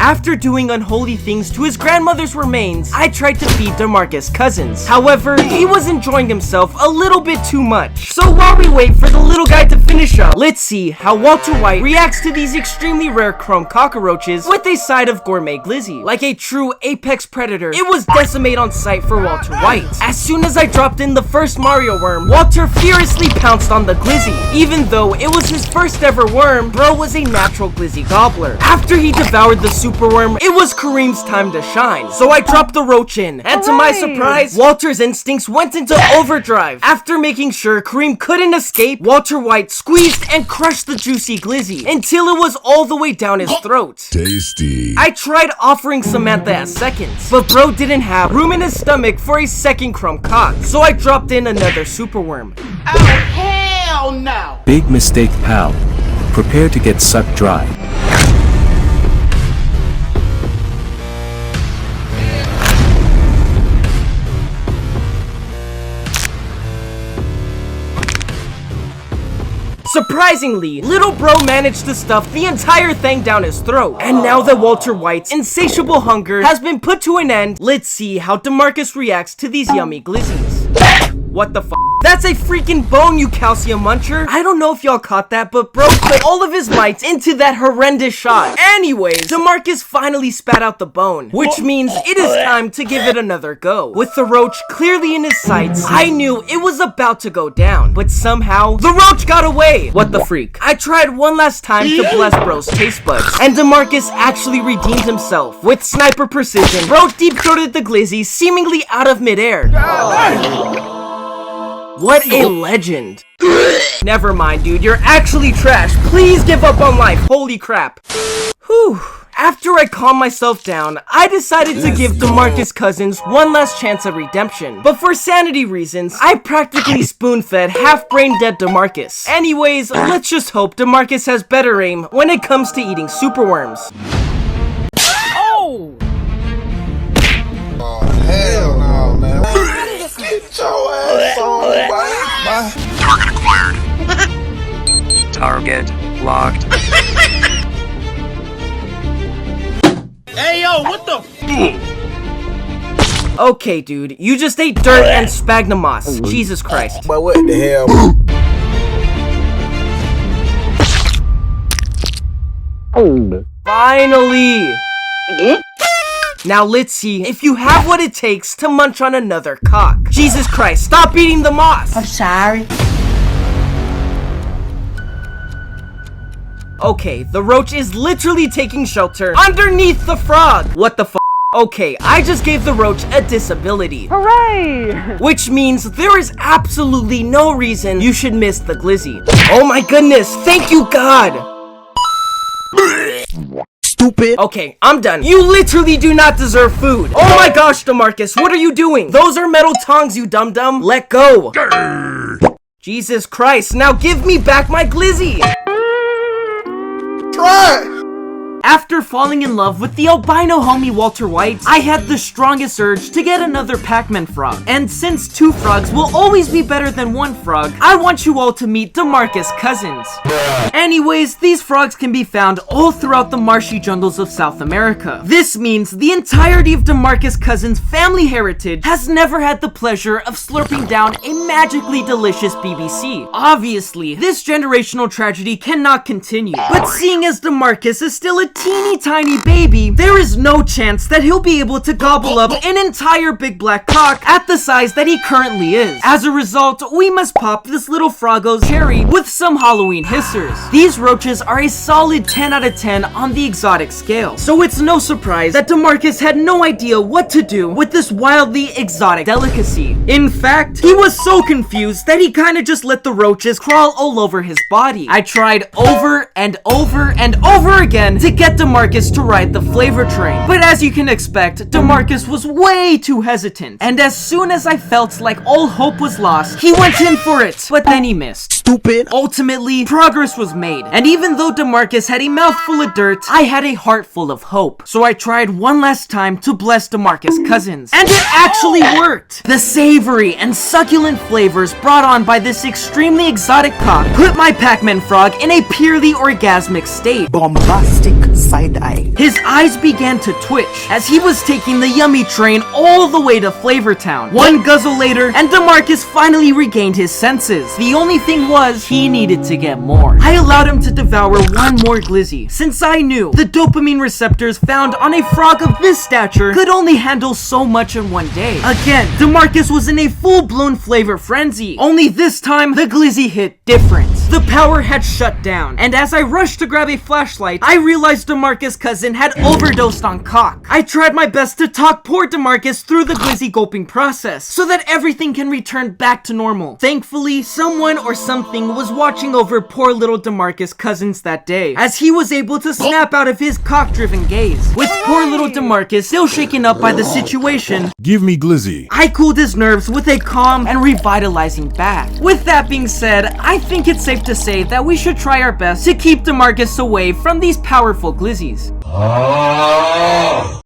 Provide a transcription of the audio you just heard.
After doing unholy things to his grandmother's remains, I tried to feed Demarcus Cousins. However, he was enjoying himself a little bit too much. So while we wait for the little guy to finish up, let's see how Walter White reacts to these extremely rare chrome cockroaches with a side of gourmet glizzy. Like a true apex predator, it was decimate on sight for Walter White. As soon as I dropped in the first Mario worm, Walter furiously pounced on the glizzy. Even though it was his first ever worm, bro was a natural glizzy gobbler. After he devoured the super worm, it was Kareem's time to shine. So I dropped the roach in, and to my surprise, Walter's instincts went into overdrive. After making sure Kareem couldn't escape, Walter White squeezed and crushed the juicy glizzy until it was all the way down his throat. Tasty. I tried offering Samantha as seconds, but bro didn't have room in his stomach for a second crumb cock, so I dropped in another super worm. Oh, hell no! Big mistake, pal. Prepare to get sucked dry. Surprisingly, little bro managed to stuff the entire thing down his throat. And now that Walter White's insatiable hunger has been put to an end, let's see how Demarcus reacts to these yummy glizzies. What the f***? That's a freaking bone, you calcium muncher. I don't know if y'all caught that, but bro put all of his might into that horrendous shot. Anyways, Demarcus finally spat out the bone, which means it is time to give it another go. With the roach clearly in his sights, I knew it was about to go down, but somehow, the roach got away. What the freak? I tried one last time to bless bro's taste buds, and Demarcus actually redeemed himself. With sniper precision, bro deep-throated the glizzy seemingly out of midair. What a legend. Never mind, dude. You're actually trash. Please give up on life. Holy crap. Whew. After I calmed myself down, I decided to give Demarcus Cousins one last chance at redemption. But for sanity reasons, I practically spoon-fed half-brain dead Demarcus. Anyways, let's just hope Demarcus has better aim when it comes to eating superworms. Oh! Oh, hell no, man. Get your ass on, boy. Target acquired. Target locked. Hey, yo, what the f? Okay, dude, you just ate dirt and sphagnum moss. Jesus Christ. But what the hell? Finally! Now let's see if you have what it takes to munch on another cock. Jesus Christ, stop eating the moss! I'm sorry. Okay, the roach is literally taking shelter underneath the frog. What the f***? Okay, I just gave the roach a disability. Hooray! Which means there is absolutely no reason you should miss the glizzy. Oh my goodness, thank you God! Stupid. Okay, I'm done. You literally do not deserve food. Oh my gosh, Demarcus, what are you doing? Those are metal tongs, you dum-dum. Let go. Jesus Christ, now give me back my glizzy. Try. After falling in love with the albino homie Walter White, I had the strongest urge to get another Pac-Man frog. And since 2 frogs will always be better than 1 frog, I want you all to meet Demarcus Cousins. Anyways, these frogs can be found all throughout the marshy jungles of South America. This means the entirety of Demarcus Cousins' family heritage has never had the pleasure of slurping down a magically delicious BBC. Obviously, this generational tragedy cannot continue, but seeing as Demarcus is still a teeny tiny baby, there is no chance that he'll be able to gobble up an entire big black cock at the size that he currently is. As a result, we must pop this little froggo's cherry with some Halloween hissers. These roaches are a solid 10 out of 10 on the exotic scale, so it's no surprise that Demarcus had no idea what to do with this wildly exotic delicacy. In fact, he was so confused that he kinda just let the roaches crawl all over his body. I tried over and over and over again to get Demarcus to ride the flavor train. But as you can expect, Demarcus was way too hesitant. And as soon as I felt like all hope was lost, he went in for it, but then he missed. stupid. Ultimately, progress was made, and even though Demarcus had a mouthful of dirt, I had a heart full of hope. So I tried one last time to bless Demarcus' cousins, and it actually worked! The savory and succulent flavors brought on by this extremely exotic cock put my Pac-Man frog in a purely orgasmic state. Bombastic side eye. His eyes began to twitch as he was taking the yummy train all the way to Flavortown. One guzzle later, and Demarcus finally regained his senses. The only thing was, he needed to get more. I allowed him to devour one more glizzy, since I knew the dopamine receptors found on a frog of this stature could only handle so much in one day. Again, Demarcus was in a full-blown flavor frenzy, only this time, the glizzy hit different. The power had shut down, and as I rushed to grab a flashlight, I realized Demarcus' cousin had overdosed on cock. I tried my best to talk poor Demarcus through the glizzy gulping process, so that everything can return back to normal. Thankfully, someone or something was watching over poor little Demarcus' cousins that day, as he was able to snap out of his cock-driven gaze. With poor little Demarcus still shaken up by the situation, Give me glizzy. I cooled his nerves with a calm and revitalizing bath. With that being said, I think it's safe to say that we should try our best to keep Demarcus away from these powerful glizzies.